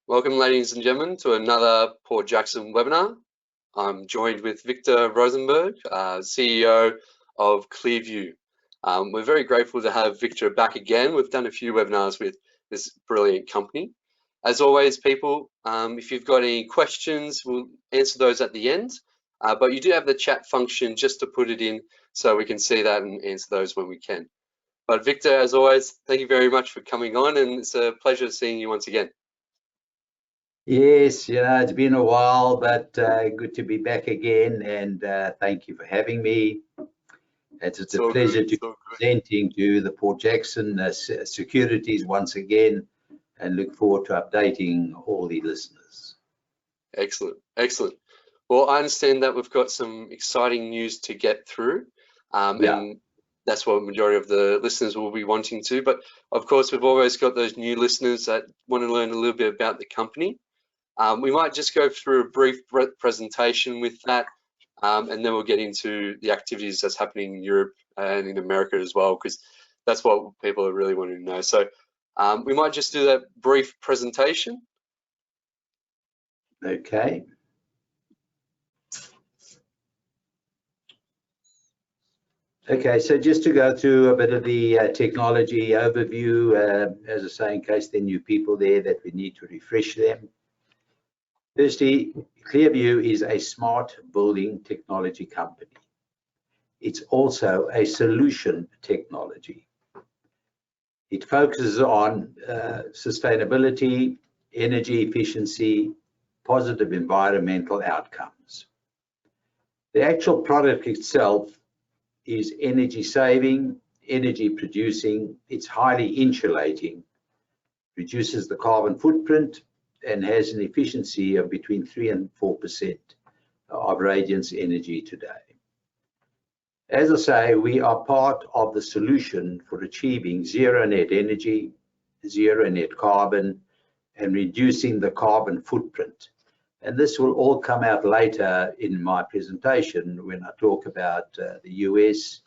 Welcome, ladies and gentlemen, to another Port Jackson webinar. I'm joined with Victor Rosenberg, CEO of ClearVue. We're very grateful to have Victor back again. We've done a few webinars with this brilliant company. As always, people, if you've got any questions, we'll answer those at the end. But you do have the chat function just to put it in so we can see that and answer those when we can. But Victor, as always, thank you very much for coming on, and it's a pleasure seeing you once again. Yes, it's been a while, but good to be back again, and thank you for having me. It's a pleasure to be presenting to the Port Jackson Securities once again, and look forward to updating all the listeners. Excellent, excellent. Well, I understand that we've got some exciting news to get through, and that's what the majority of the listeners will be wanting to. But of course, we've always got those new listeners that want to learn a little bit about the company. We might just go through a brief presentation with that, and then we'll get into the activities that's happening in Europe and in America as well, because that's what people are really wanting to know. So we might just do that brief presentation. Okay. Okay, so just to go through a bit of the technology overview, as I say, in case there are new people there that we need to refresh them. Firstly, ClearVue is a smart building technology company. It's also a solution technology. It focuses on sustainability, energy efficiency, positive environmental outcomes. The actual product itself is energy saving, energy producing, it's highly insulating, reduces the carbon footprint, and has an efficiency of between 3 and 4% of radiance energy today. As I say, we are part of the solution for achieving zero net energy, zero net carbon, and reducing the carbon footprint. And this will all come out later in my presentation when I talk about the US,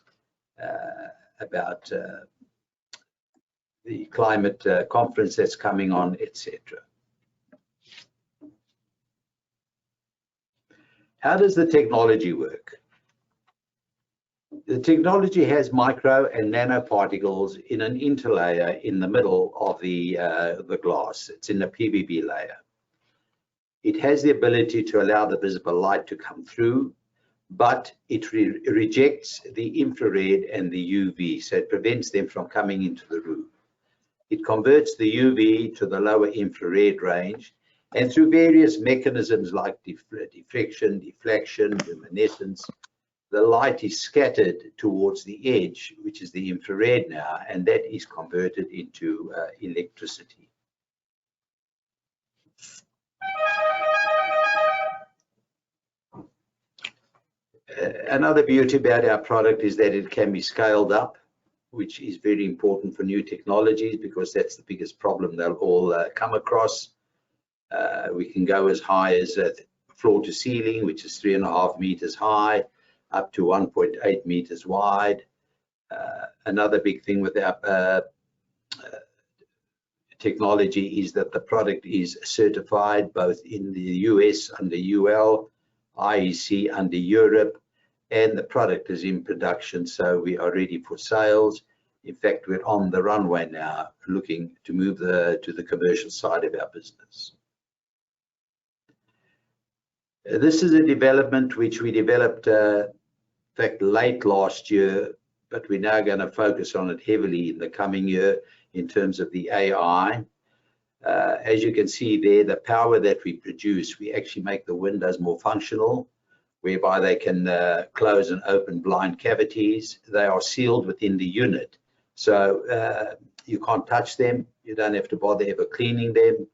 about the climate conference that's coming on, etc. How does the technology work? The technology has micro and nanoparticles in an interlayer in the middle of the glass. It's in the PVB layer. It has the ability to allow the visible light to come through, but it rejects the infrared and the UV, so it prevents them from coming into the room. It converts the UV to the lower infrared range, and through various mechanisms like diffraction, deflection, luminescence, the light is scattered towards the edge, which is the infrared now, and that is converted into electricity. Another beauty about our product is that it can be scaled up, which is very important for new technologies, because that's the biggest problem they'll all come across. We can go as high as floor to ceiling, which is 3.5 meters high, up to 1.8 meters wide. Another big thing with our technology is that the product is certified both in the US under UL, IEC under Europe, and the product is in production, so we are ready for sales. In fact, we're on the runway now, looking to move to the commercial side of our business. This is a development which we developed, in fact, late last year, but we're now going to focus on it heavily in the coming year in terms of the AI. As you can see there, the power that we produce, we actually make the windows more functional, whereby they can close and open blind cavities. They are sealed within the unit, so you can't touch them. You don't have to bother ever cleaning them.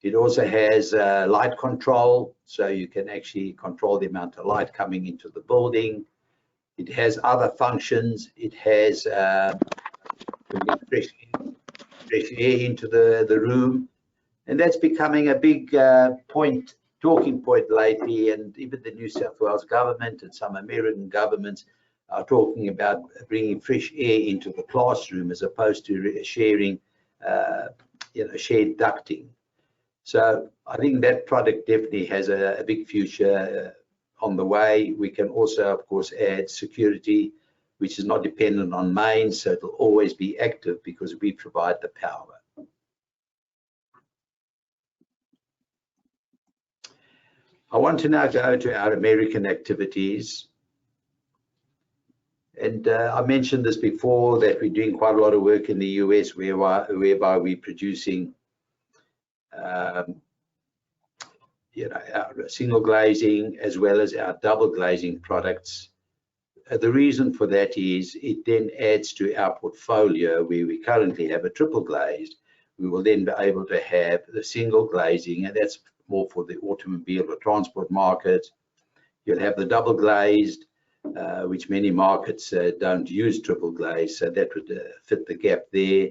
It also has light control, so you can actually control the amount of light coming into the building. It has other functions. It has fresh air into the room, and that's becoming a big talking point lately, and even the New South Wales government and some American governments are talking about bringing fresh air into the classroom as opposed to sharing shared ducting. So I think that product definitely has a big future on the way. We can also, of course, add security, which is not dependent on mains, so it'll always be active because we provide the power. I want to now go to our American activities. And I mentioned this before, that we're doing quite a lot of work in the US whereby we're producing our single glazing as well as our double glazing products. The reason for that is it then adds to our portfolio where we currently have a triple glazed. We will then be able to have the single glazing, and that's more for the automobile or transport market. You'll have the double glazed, which many markets don't use triple glaze, so that would fit the gap there.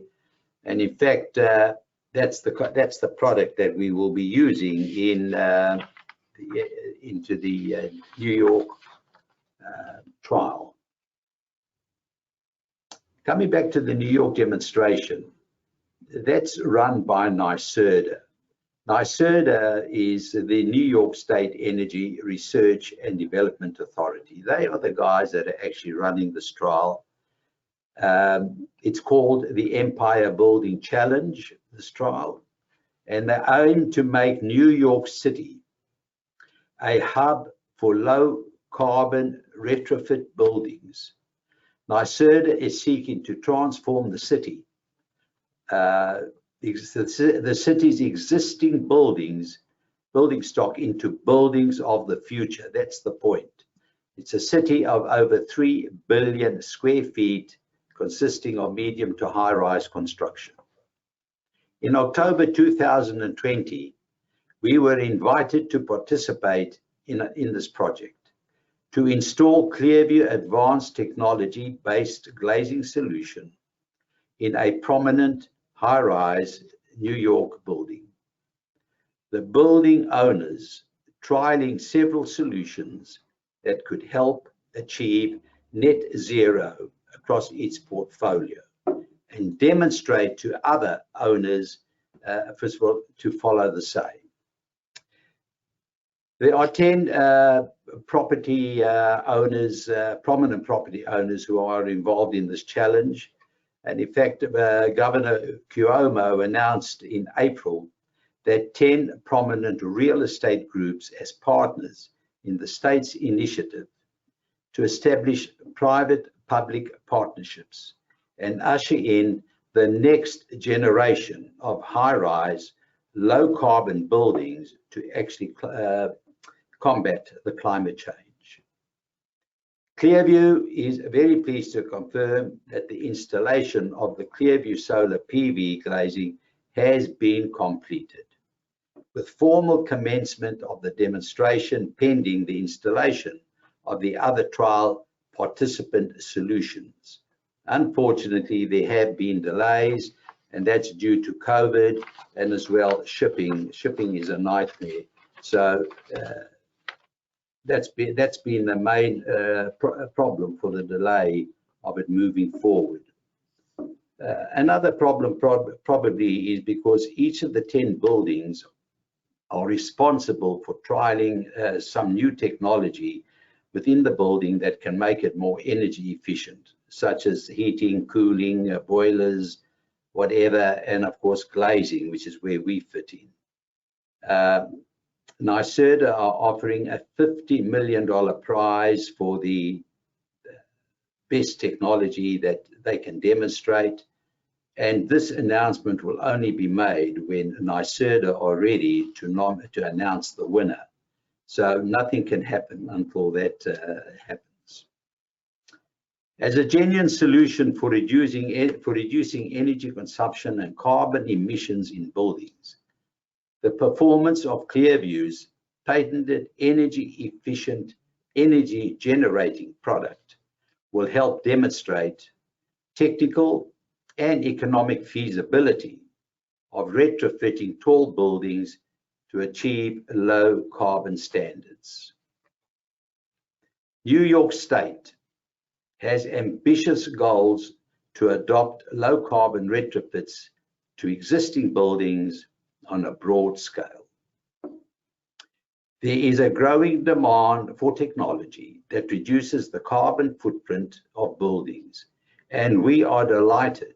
And in fact, that's the product that we will be using into the New York trial. Coming back to the New York demonstration, that's run by NYSERDA. NYSERDA is the New York State Energy Research and Development Authority. They are the guys that are actually running this trial. It's called the Empire Building Challenge, this trial, and they aim to make New York City a hub for low carbon retrofit buildings. NYSERDA is seeking to transform the city, the city's existing building stock into buildings of the future. That's the point. It's a city of over 3 billion square feet consisting of medium to high-rise construction. In October 2020, we were invited to participate in this project to install ClearVue advanced technology-based glazing solution in a prominent high-rise New York building. The building owners trialing several solutions that could help achieve net zero across its portfolio and demonstrate to other owners, first of all, to follow the same. There are 10 property owners, prominent property owners who are involved in this challenge. And in fact, Governor Cuomo announced in April that 10 prominent real estate groups as partners in the state's initiative to establish private-public partnerships and usher in the next generation of high-rise, low-carbon buildings to actually combat the climate change. ClearVue is very pleased to confirm that the installation of the ClearVue solar PV glazing has been completed, with formal commencement of the demonstration pending the installation of the other trial participant solutions. Unfortunately, there have been delays, and that's due to COVID and as well shipping. Shipping is a nightmare. So that's been the main problem for the delay of it moving forward. Another problem probably is because each of the 10 buildings are responsible for trialing some new technology within the building that can make it more energy efficient, such as heating, cooling, boilers, whatever, and of course glazing, which is where we fit in. NYSERDA are offering a $50 million prize for the best technology that they can demonstrate. And this announcement will only be made when NYSERDA are ready to announce the winner. So nothing can happen until that happens. As a genuine solution for reducing energy consumption and carbon emissions in buildings, the performance of ClearVue's patented energy-efficient, energy-generating product will help demonstrate technical and economic feasibility of retrofitting tall buildings to achieve low carbon standards. New York State has ambitious goals to adopt low carbon retrofits to existing buildings on a broad scale. There is a growing demand for technology that reduces the carbon footprint of buildings, and we are delighted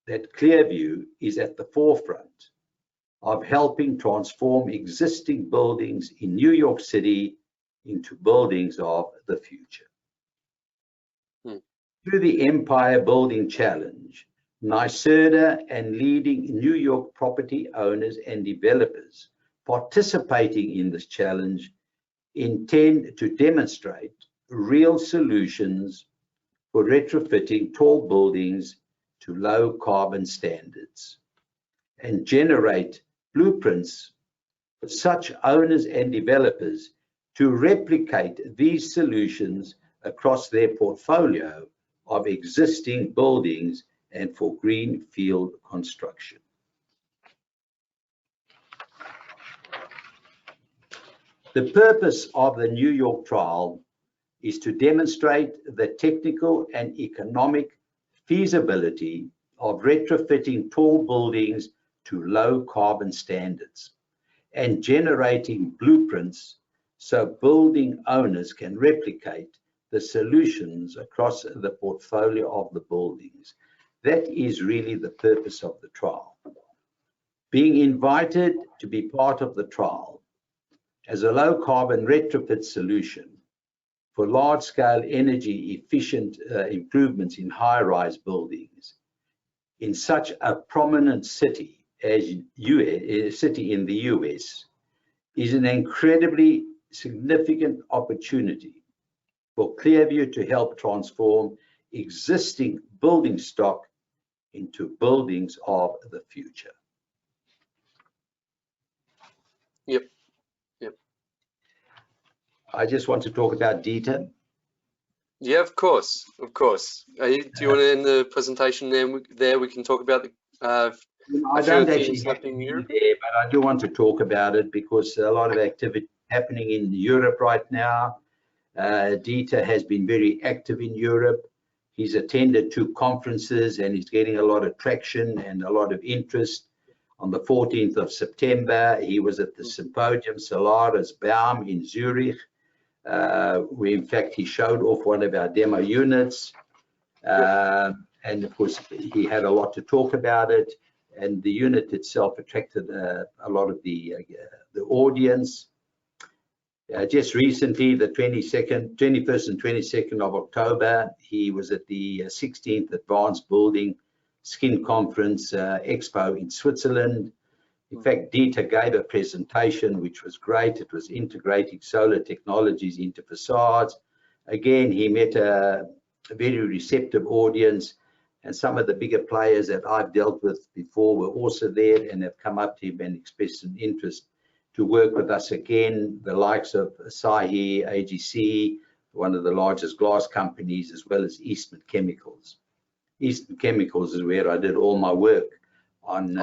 that ClearVue is at the forefront of helping transform existing buildings in New York City into buildings of the future. Through the Empire Building Challenge, NYSERDA and leading New York property owners and developers participating in this challenge intend to demonstrate real solutions for retrofitting tall buildings to low carbon standards and generate blueprints for such owners and developers to replicate these solutions across their portfolio of existing buildings and for greenfield construction. The purpose of the New York trial is to demonstrate the technical and economic feasibility of retrofitting tall buildings to low carbon standards and generating blueprints so building owners can replicate the solutions across the portfolio of the buildings. That is really the purpose of the trial. Being invited to be part of the trial as a low carbon retrofit solution for large scale energy efficient improvements in high rise buildings in such a prominent city as a city in the US is an incredibly significant opportunity for ClearVue to help transform existing building stock into buildings of the future. Yep. I just want to talk about data. Yeah, of course. Do you want to end the presentation there? We can talk about the I don't actually have to be there, but I do want to talk about it because a lot of activity happening in Europe right now. Dieter has been very active in Europe. He's attended 2 conferences and he's getting a lot of traction and a lot of interest. On the 14th of September, he was at the Symposium Solaris Baum in Zurich, where in fact he showed off one of our demo units. And of course, he had a lot to talk about it. And the unit itself attracted a lot of the audience. Just recently, the 21st and 22nd of October, he was at the 16th Advanced Building Skin Conference Expo in Switzerland. In fact, Dieter gave a presentation which was great. It was integrating solar technologies into facades. Again, he met a very receptive audience, and some of the bigger players that I've dealt with before were also there and have come up to him and expressed an interest to work with us again, the likes of Asahi, AGC, one of the largest glass companies, as well as Eastman Chemicals. Eastman Chemicals is where I did all my work on,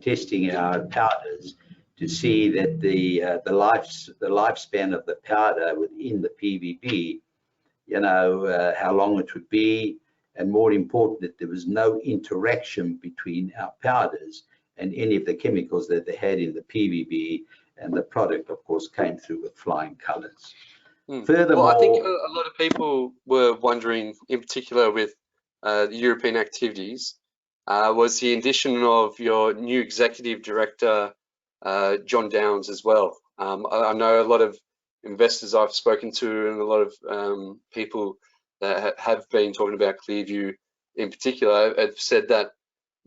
testing our powders to see that the lifespan of the powder within the PVB, how long it would be, and more important, that there was no interaction between our powders and any of the chemicals that they had in the PVB, and the product, of course, came through with flying colors. Furthermore, well, I think a lot of people were wondering, in particular with the European activities, was the addition of your new executive director, John Downs, as well. I know a lot of investors I've spoken to and a lot of people that have been talking about ClearVue in particular have said that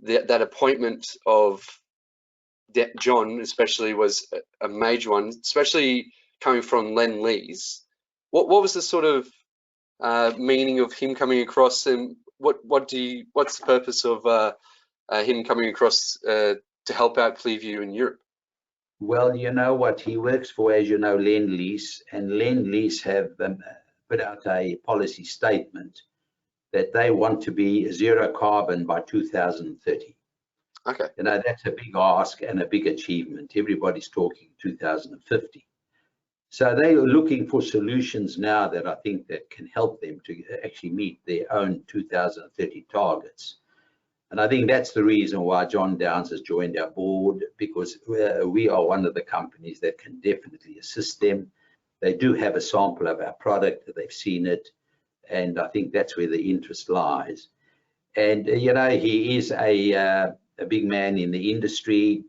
that appointment of John especially was a major one, especially coming from Len Lee's. What was the sort of meaning of him coming across, and what's the purpose of him coming across to help out ClearVue in Europe? Well, you know what, he works for, as you know, Len Lease, and Len Lease have put out a policy statement that they want to be zero carbon by 2030. Okay. That's a big ask and a big achievement. Everybody's talking 2050. So they are looking for solutions now that I think that can help them to actually meet their own 2030 targets. And I think that's the reason why John Downs has joined our board, because we are one of the companies that can definitely assist them. They do have a sample of our product, they've seen it, and I think that's where the interest lies. And you know, he is a big man in the industry.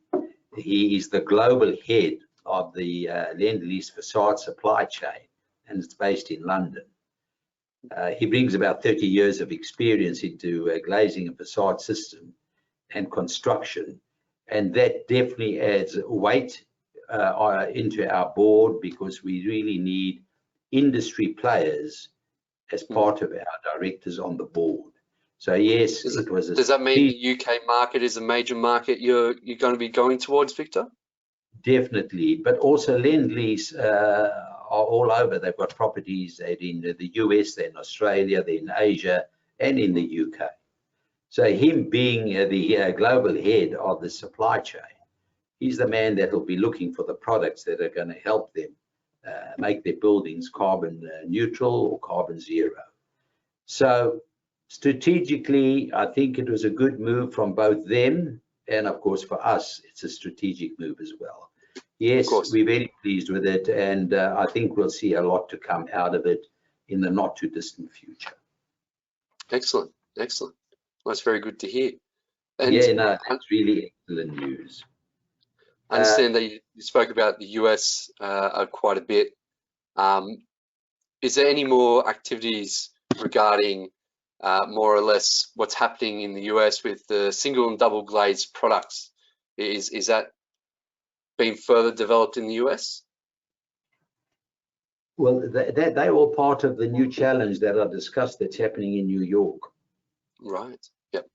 He is the global head of the Lend-Lease facade supply chain, and it's based in London. He brings about 30 years of experience into glazing and facade system and construction, and that definitely adds weight into our board, because we really need industry players as part of our directors on the board. So yes, does that mean the UK market is a major market you're going to be going towards, Victor? Definitely, but also Lend-Lease are all over. They've got properties in the US, they're in Australia, they're in Asia, and in the UK. So him being the global head of the supply chain, he's the man that will be looking for the products that are going to help them make their buildings carbon neutral or carbon zero. So strategically, I think it was a good move from both them, and of course for us, it's a strategic move as well. Yes, we're very pleased with it, and I think we'll see a lot to come out of it in the not too distant future. Excellent, excellent. Well, that's very good to hear. And yeah, no, that's really excellent news. I understand that you spoke about the US quite a bit. Is there any more activities regarding more or less what's happening in the US with the single and double glazed products? Is that being further developed in the US? Well, they were part of the new challenge that I discussed that's happening in New York. Right, yep.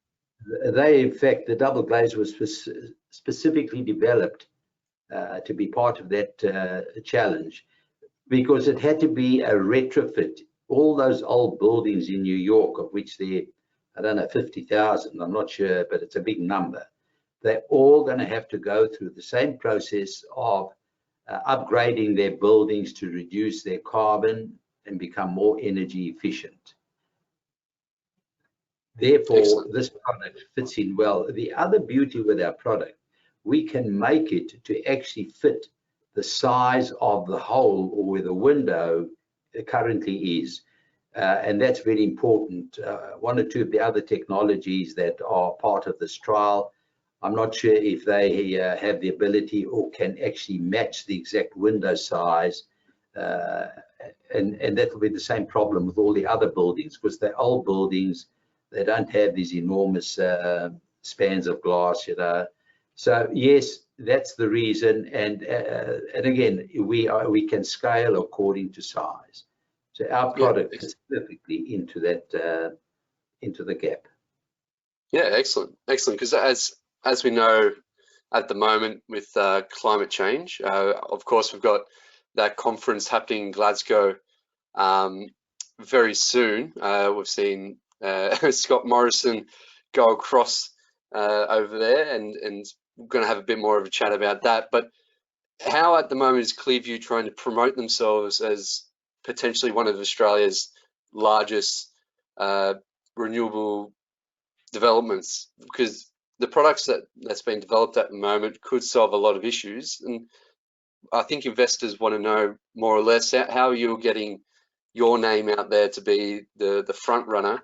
They, in fact, the double glaze was specifically developed to be part of that challenge, because it had to be a retrofit. All those old buildings in New York, of which there, I don't know, 50,000, I'm not sure, but it's a big number. They're all going to have to go through the same process of upgrading their buildings to reduce their carbon and become more energy efficient. Therefore, excellent. This product fits in well. The other beauty with our product, we can make it to actually fit the size of the hole or where the window currently is. And that's very important. One or two of the other technologies that are part of this trial, I'm not sure if they have the ability or can actually match the exact window size. And that will be the same problem with all the other buildings, because they're old buildings. They don't have these enormous spans of glass, you know. So yes, that's the reason. And again, we can scale according to size. So our product fits perfectly into that into the gap. Yeah, excellent, excellent. Because as we know at the moment with climate change, of course we've got that conference happening in Glasgow very soon. We've seen Scott Morrison go across over there, and we're going to have a bit more of a chat about that. But how at the moment is Clearview trying to promote themselves as potentially one of Australia's largest renewable developments? Because the products that's been developed at the moment could solve a lot of issues, and I think investors want to know more or less how you're getting your name out there to be the front runner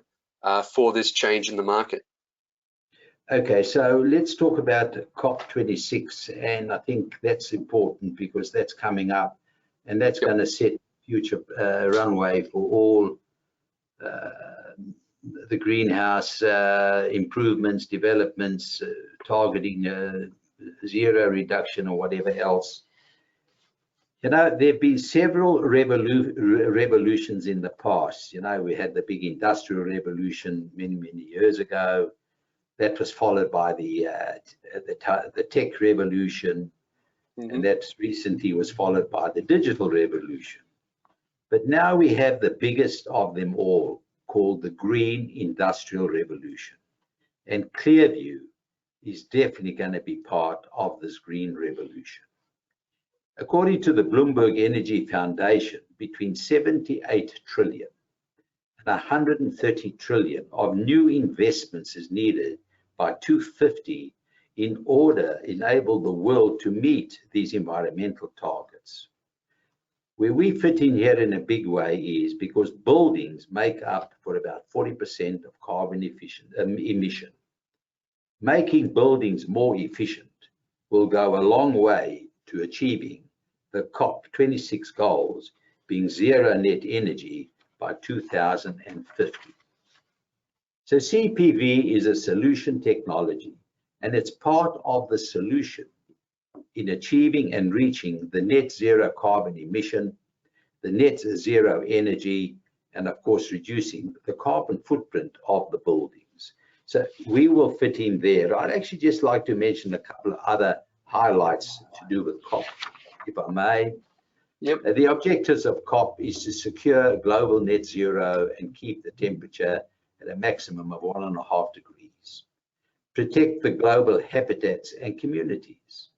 for this change in the market. Okay, so let's talk about COP26, and I think that's important because that's coming up, and that's going to set future runway for all the greenhouse improvements, developments, targeting zero reduction or whatever else. You know, there have been several revolutions in the past. You know, we had the big industrial revolution many years ago. That was followed by the tech revolution, and that recently was followed by the digital revolution. But now we have the biggest of them all, called the green industrial revolution. And Clearview is definitely going to be part of this green revolution. According to the Bloomberg Energy Foundation, between 78 trillion and 130 trillion of new investments is needed by 2050 in order to enable the world to meet these environmental targets. Where we fit in here in a big way is because buildings make up for about 40% of carbon emission. Making buildings more efficient will go a long way to achieving the COP26 goals, being zero net energy by 2050. So CPV is a solution technology, and it's part of the solution in achieving and reaching the net zero carbon emission, the net zero energy, and of course reducing the carbon footprint of the buildings. So we will fit in there. I'd actually just like to mention a couple of other highlights to do with COP, if I may. Yep. The objectives of COP is to secure global net zero and keep the temperature at a maximum of 1.5 degrees. Protect the global habitats and communities.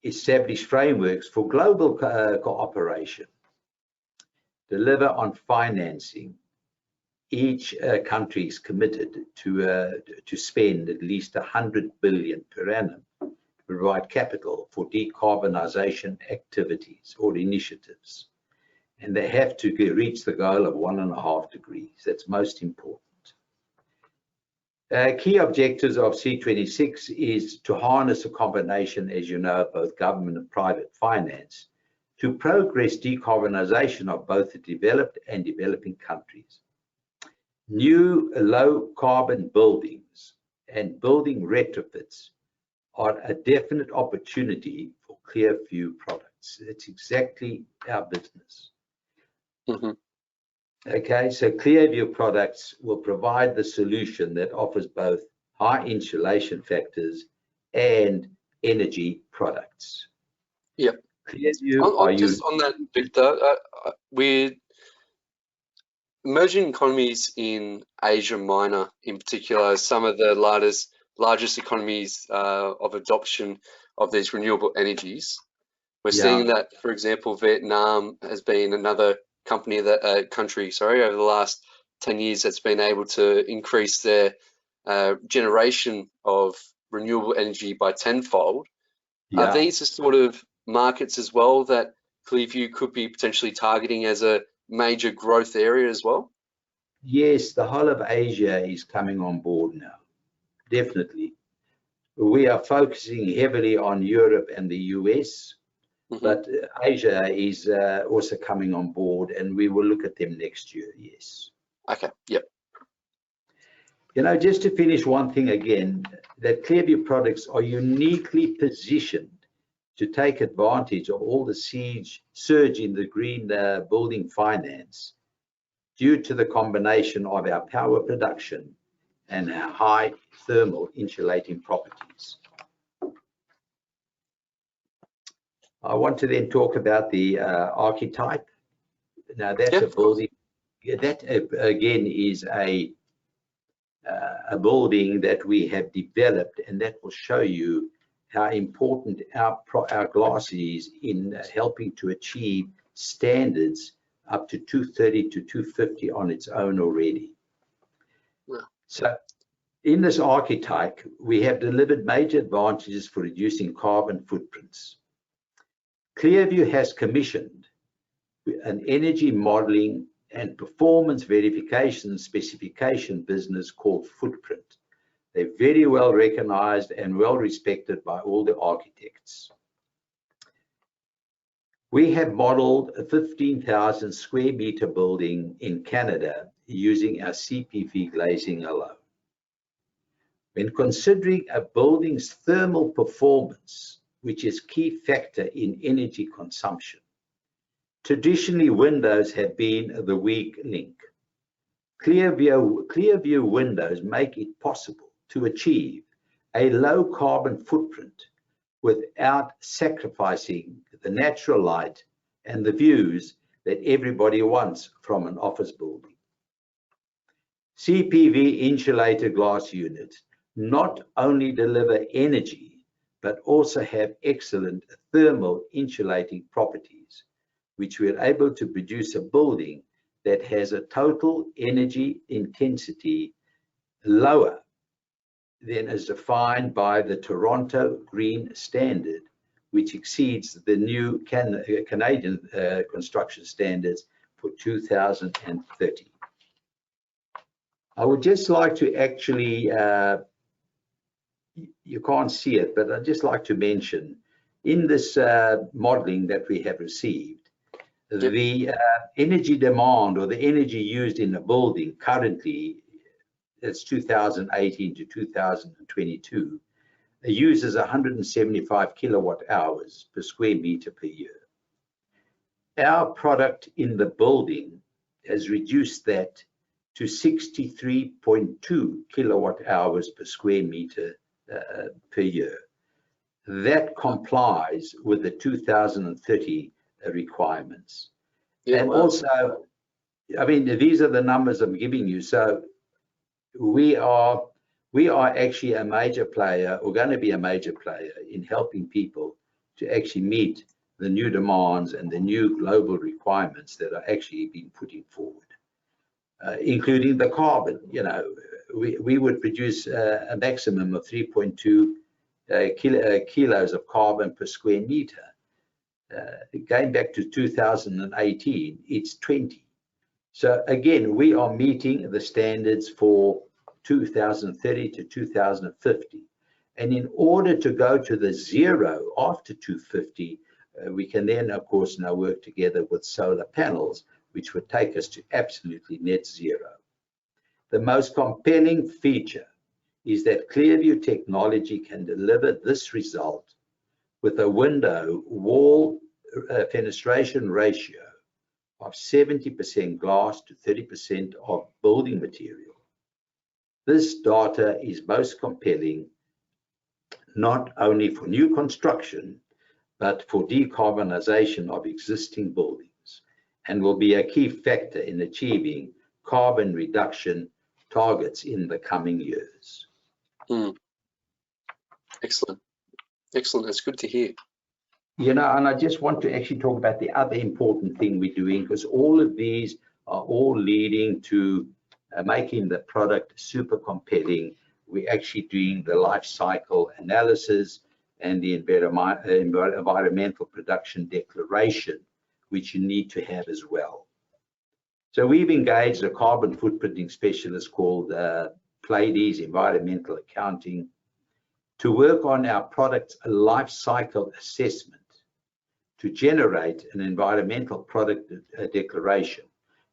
Establish frameworks for global cooperation. Deliver on financing. Each country is committed to spend at least 100 billion per annum to provide capital for decarbonisation activities or initiatives. And they have to reach the goal of 1.5 degrees. That's most important. Key objectives of C26 is to harness a combination, as you know, of both government and private finance to progress decarbonisation of both the developed and developing countries. New low carbon buildings and building retrofits are a definite opportunity for ClearVue products. That's exactly our business. Mm-hmm. Okay, so ClearVue products will provide the solution that offers both high insulation factors and energy products. Yep. ClearVue just on that, Victor, we're emerging economies in Asia Minor, in particular, some of the largest economies of adoption of these renewable energies. We're seeing that, for example, Vietnam has been another country over the last 10 years that's been able to increase their generation of renewable energy by tenfold. Are these the sort of markets as well that ClearVue could be potentially targeting as a major growth area as well? Yes, the whole of Asia is coming on board now, definitely. We are focusing heavily on Europe and the US, but Asia is also coming on board, and we will look at them next year, yes. Okay, yep. You know, just to finish one thing again, that ClearVue products are uniquely positioned to take advantage of all the surge in the green building finance due to the combination of our power production and our high thermal insulating properties. I want to then talk about the archetype. Now that's a building, that again is a building that we have developed, and that will show you how important our glass is in helping to achieve standards up to 230 to 250 on its own already. Yeah. So in this archetype, we have delivered major advantages for reducing carbon footprints. ClearVue has commissioned an energy modeling and performance verification specification business called Footprint. They're very well recognized and well respected by all the architects. We have modeled a 15,000 square meter building in Canada using our CPV glazing alone. When considering a building's thermal performance, which is key factor in energy consumption, traditionally windows have been the weak link. ClearVue windows make it possible to achieve a low carbon footprint without sacrificing the natural light and the views that everybody wants from an office building. CPV insulated glass units not only deliver energy, but also have excellent thermal insulating properties, which we are able to produce a building that has a total energy intensity lower then is defined by the Toronto Green Standard, which exceeds the new Canadian construction standards for 2030. I would just like to actually, you can't see it, but I'd just like to mention in this modeling that we have received, the energy demand or the energy used in a building currently, it's 2018 to 2022, uses 175 kilowatt hours per square meter per year. Our product in the building has reduced that to 63.2 kilowatt hours per square meter per year. That complies with the 2030 requirements. Yeah, and wow. Also, I mean, these are the numbers I'm giving you. So we are actually a major player, or going to be a major player in helping people to actually meet the new demands and the new global requirements that are actually being putting forward, including the carbon. You know, we would produce a maximum of 3.2 kilos of carbon per square meter. Going back to 2018, it's 20. So again, we are meeting the standards for 2030 to 2050. And in order to go to the zero after 2050, we can then, of course, now work together with solar panels, which would take us to absolutely net zero. The most compelling feature is that Clearview technology can deliver this result with a window wall fenestration ratio of 70% glass to 30% of building material. This data is most compelling not only for new construction, but for decarbonization of existing buildings, and will be a key factor in achieving carbon reduction targets in the coming years. Excellent. Excellent. That's good to hear. You know, and I just want to actually talk about the other important thing we're doing, because all of these are all leading to making the product super compelling. We're actually doing the life cycle analysis and the environmental production declaration, which you need to have as well. So we've engaged a carbon footprinting specialist called Pleiades Environmental Accounting to work on our product's life cycle assessment to generate an environmental product declaration.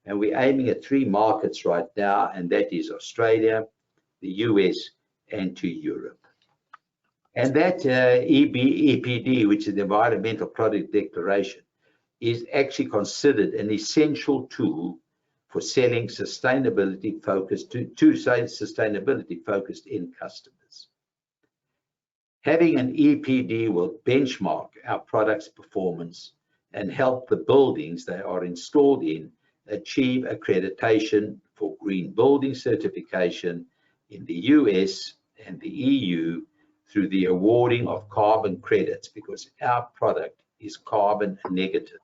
And we're aiming at 3 markets right now, and that is Australia, the US, and to Europe. And that EPD, which is the Environmental Product Declaration, is actually considered an essential tool for selling sustainability-focused to sustainability-focused end customers. Having an EPD will benchmark our product's performance and help the buildings they are installed in achieve accreditation for green building certification in the US and the EU through the awarding of carbon credits, because our product is carbon negative.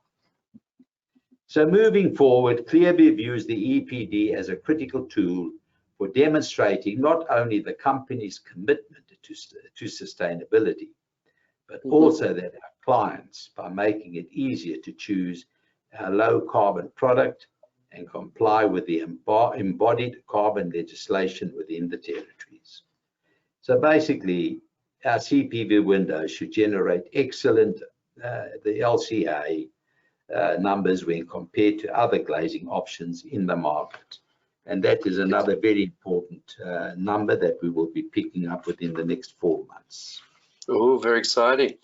So moving forward, Clearview views the EPD as a critical tool for demonstrating not only the company's commitment to sustainability, but also that our clients, by making it easier to choose our low carbon product and comply with the embodied carbon legislation within the territories. So basically, our CPV window should generate excellent, the LCA numbers when compared to other glazing options in the market. And that is another very important number that we will be picking up within the next 4 months. Oh, very exciting.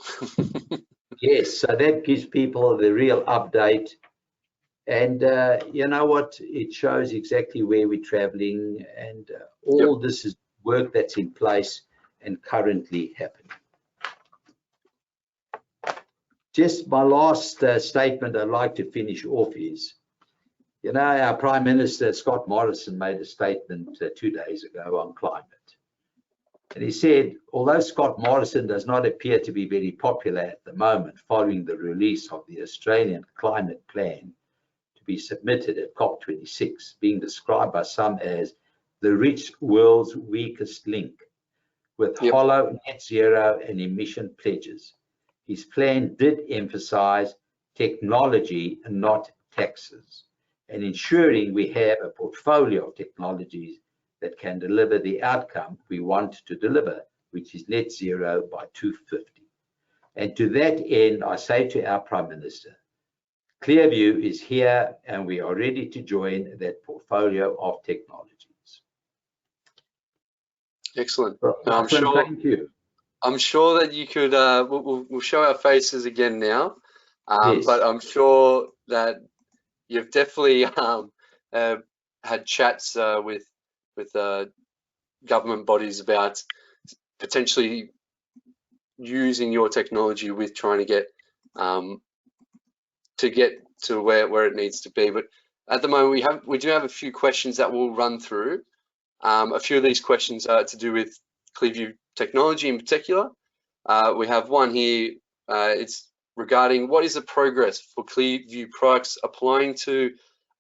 Yes, so that gives people the real update. And you know what? It shows exactly where we're traveling, and all this is work that's in place and currently happening. Just my last statement I'd like to finish off is, you know, our Prime Minister, Scott Morrison, made a statement 2 days ago on climate. And he said, although Scott Morrison does not appear to be very popular at the moment following the release of the Australian climate plan to be submitted at COP26, being described by some as the rich world's weakest link, with Yep. hollow net zero and emission pledges. His plan did emphasize technology and not taxes, and ensuring we have a portfolio of technologies that can deliver the outcome we want to deliver, which is net zero by 2050. And to that end, I say to our Prime Minister, ClearVue is here and we are ready to join that portfolio of technologies. Excellent. Well, I'm sure. thank you. I'm sure that you could. We'll show our faces again now, Yes. but I'm sure that you've definitely had chats with government bodies about potentially using your technology with trying to get to where it needs to be. But at the moment, we do have a few questions that we'll run through. A few of these questions are to do with ClearVue technology in particular. We have one here. It's regarding what is the progress for ClearVue products applying to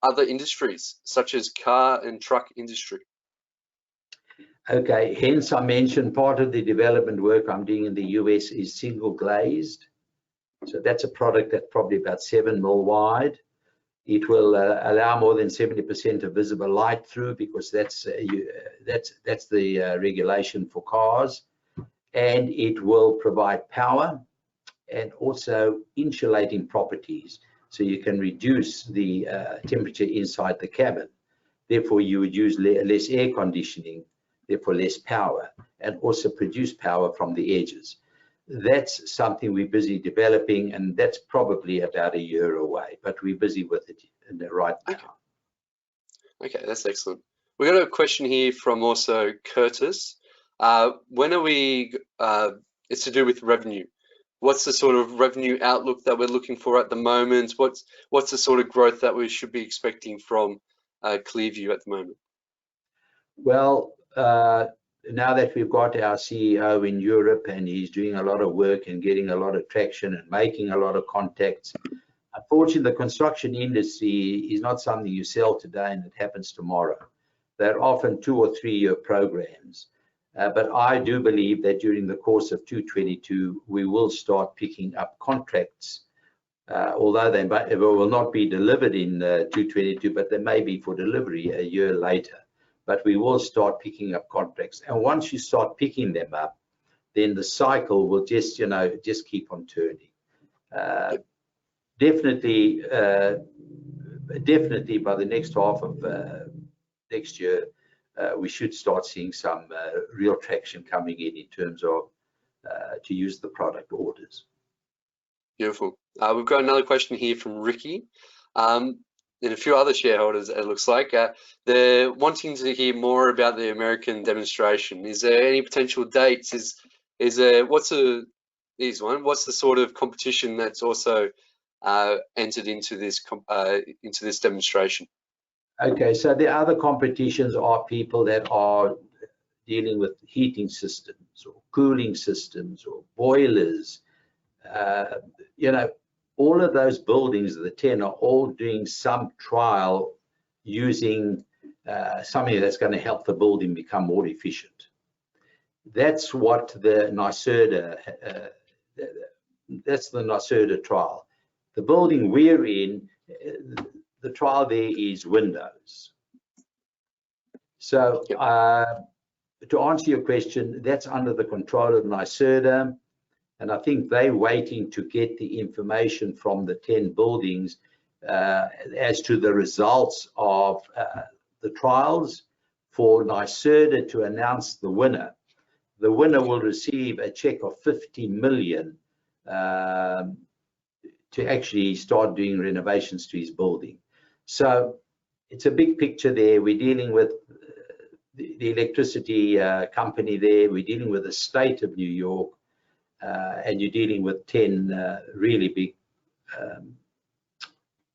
other industries, such as car and truck industry? Okay, hence I mentioned part of the development work I'm doing in the US is single glazed. So that's a product that's probably about 7 mil wide. It will allow more than 70% of visible light through, because that's the regulation for cars, and it will provide power and also insulating properties, so you can reduce the temperature inside the cabin. Therefore, you would use less air conditioning, therefore less power, and also produce power from the edges. That's something we're busy developing, and that's probably about a year away, but we're busy with it right now. Okay, that's excellent. We got a question here from also Curtis. When are we, it's to do with revenue. What's the sort of revenue outlook that we're looking for at the moment? What's the sort of growth that we should be expecting from ClearVue at the moment? Well, now that we've got our CEO in Europe and he's doing a lot of work and getting a lot of traction and making a lot of contacts, unfortunately, the construction industry is not something you sell today and it happens tomorrow. They're often 2 or 3 year programs. But I do believe that during the course of 2022, we will start picking up contracts, although they will not be delivered in 2022, but they may be for delivery a year later. But we will start picking up contracts. And once you start picking them up, then the cycle will just, just keep on turning. Definitely by the next half of next year, we should start seeing some real traction coming in terms of to use the product orders. Beautiful. We've got another question here from Ricky. And a few other shareholders, it looks like. They're wanting to hear more about the American demonstration. Is there any potential dates? Is there what's the sort of competition that's also entered into this demonstration? Okay, so the other competitions are people that are dealing with heating systems or cooling systems or boilers. All of those buildings, the 10, are all doing some trial using something that's going to help the building become more efficient. That's what the NYSERDA trial. The building we're in, the trial there is windows. So to answer your question, that's under the control of NYSERDA. And I think they're waiting to get the information from the 10 buildings as to the results of the trials for NYSERDA to announce the winner. The winner will receive a check of 50 million to actually start doing renovations to his building. So it's a big picture there. We're dealing with the electricity company there. We're dealing with the state of New York. And you're dealing with 10 really big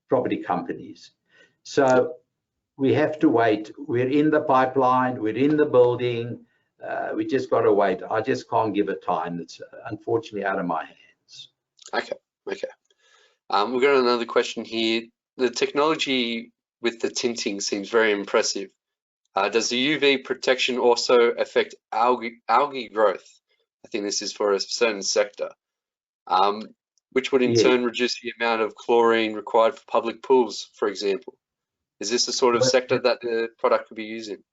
property companies. So we have to wait. We're in the pipeline, we're in the building, we just got to wait. I just can't give a time. It's unfortunately out of my hands. Okay. We've got another question here. The technology with the tinting seems very impressive. Does the UV protection also affect algae growth? I think this is for a certain sector, which would in Yeah. turn reduce the amount of chlorine required for public pools, for example. Is this the sort of sector that the product could be using?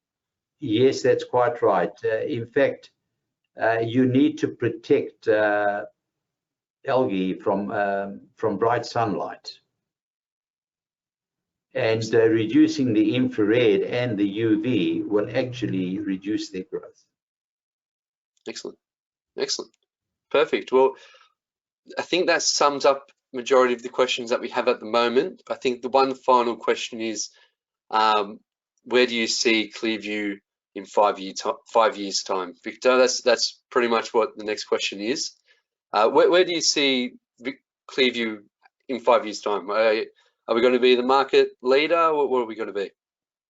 Yes, that's quite right. In fact, you need to protect algae from bright sunlight. And reducing the infrared and the UV will actually reduce their growth. Excellent, excellent, perfect. Well, I think that sums up majority of the questions that we have at the moment. I think the one final question is, where do you see Clearview in 5 years time? Victor, that's pretty much what the next question is. Where do you see Clearview in 5 years time? Are we going to be the market leader? What are we going to be?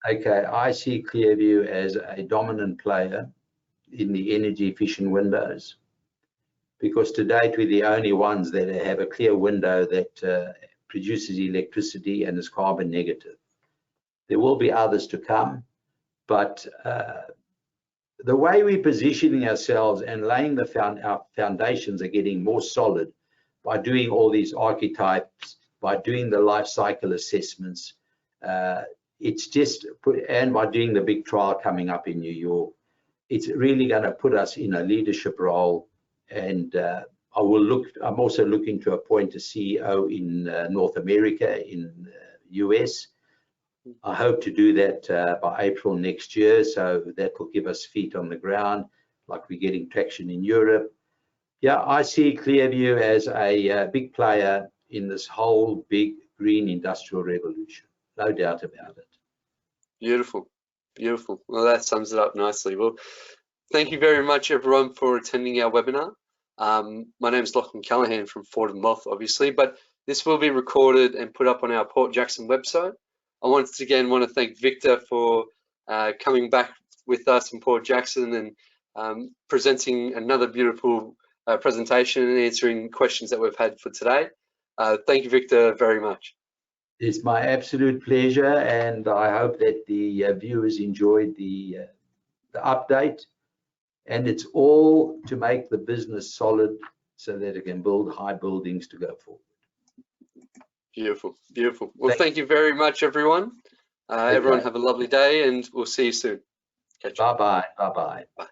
Okay, I see Clearview as a dominant player in the energy efficient windows, because to date we're the only ones that have a clear window that produces electricity and is carbon negative. There will be others to come, but the way we're positioning ourselves and laying our foundations are getting more solid by doing all these archetypes, by doing the life cycle assessments. It's just and by doing the big trial coming up in New York, it's really going to put us in a leadership role. And I'm also looking to appoint a CEO in North America, in US. I hope to do that by April next year, so that will give us feet on the ground, like we're getting traction in Europe. Yeah, I see Clearview as a big player in this whole big green industrial revolution, no doubt about it. Beautiful, beautiful. Well, that sums it up nicely. Well, thank you very much, everyone, for attending our webinar. My name is Lachlan Callahan from Fordham Wealth, obviously, but this will be recorded and put up on our Port Jackson website. I once again want to thank Victor for coming back with us in Port Jackson and presenting another beautiful presentation and answering questions that we've had for today. Thank you, Victor, very much. It's my absolute pleasure, and I hope that the viewers enjoyed the update. And it's all to make the business solid so that it can build high buildings to go forward. Beautiful, beautiful. Well, thank you very much, everyone. Everyone have a lovely day, and we'll see you soon. Bye-bye. Bye-bye. Bye.